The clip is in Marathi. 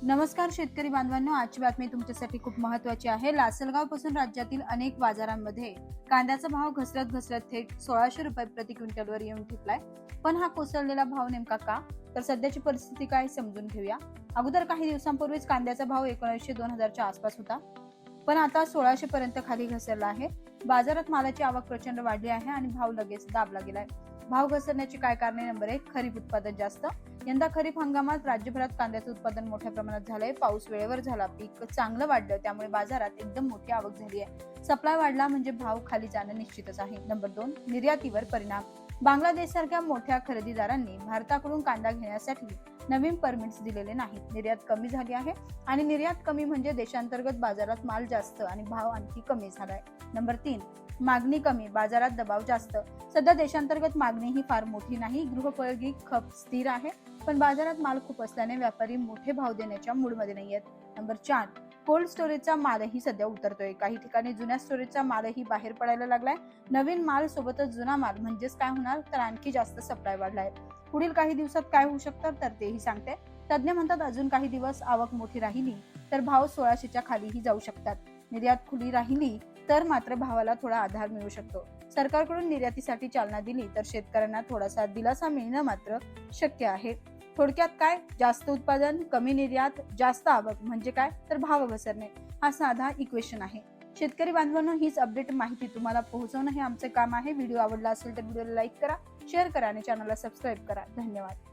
नमस्कार शेतकरी बांधवांनो, आजची बातमी तुमच्यासाठी खूप महत्त्वाची आहे। लासलगाव पासून राज्यातील अनेक बाजारांमध्ये कांद्याचा भाव घसरत घसरत थेट 1600 रुपये प्रति क्विंटलवर येऊन ठेपलाय। पण हा कोसळलेला भाव नेमका का? तर सध्याची परिस्थिती काय समजून घेऊया। अगोदर काही दिवसांपूर्वीच कांद्याचा भाव 1900-2000 च्या आसपास होता, पण आता 1600 पर्यंत खाली घसरला आहे। बाजारात मालाची आवक प्रचंड वाढली आहे आणि भाव लगेच दाबला गेलाय। भाव घसरण्याची काय कारणे? नंबर 1, खरीप उत्पादन जास्त। यंदा खरीप हंगामात राज्यभरात कांद्याचं उत्पादन मोठ्या प्रमाणात झालंय। पाऊस वेळेवर झाला, पीक चांगलं वाढलं, त्यामुळे बाजारात एकदम मोठी आवक झाली आहे। सप्लाय वाढला म्हणजे भाव खाली जाणं निश्चितच आहे। नंबर 2, निर्यातीवर परिणाम। बांगलादेश सारख्या मोठ्या खरेदीदारांनी भारताकडून कांदा घेण्यासाठी नवीन परमिट्स दिलेले नाहीत। निर्यात कमी झाली आहे आणि निर्यात कमी म्हणजे देशांतर्गत बाजारात माल जास्त आणि भाव आणखी कमी झालाय। नंबर 3, मागणी कमी, बाजारात दबाव जास्त। सध्या देशांतर्गत मागणी ही फार मोठी नाही, गृहोपयोगी खप स्थिर आहे, पण बाजारात माल खूप असल्याने व्यापारी मोठे भाव देण्याच्या मूडमध्ये नाहीयेत। नंबर 4, कोल्ड स्टोरेजचा मालही सध्या उतरतोय। काही ठिकाणी जुन्या स्टोरेजचा मालही बाहेर पडायला लागलाय। नवीन माल सोबतच जुना माल म्हणजेच काय होणार, तर आणखी जास्त सप्लाय वाढलाय। पुढील काही दिवसात काय होऊ शकतं तर तेही सांगते। तज्ञ म्हणतात अजून काही दिवस आवक मोठी राहिली तर भाव 1600च्या खालीही जाऊ शकतात। निर्यात खुली राहिली तर मात्र भावाला थोडा आधार मिळू शकतो। सरकारकडून निर्यातीसाठी चालना दिली तर शेतकऱ्यांना थोडासा दिलासा मिळणं मात्र शक्य आहे। थोडक्यात काय, जास्त उत्पादन, कमी निर्यात, जास्त आवक म्हणजे काय, तर भाव घसरणे हा साधा इक्वेशन आहे। शेतकरी बांधवांनो, हीच अपडेट माहिती तुम्हाला पोहोचवणं हे आमचे काम आहे। व्हिडिओ आवडला असेल तर व्हिडिओला लाईक करा, शेअर करा आणि चॅनलला सबस्क्राईब करा। धन्यवाद।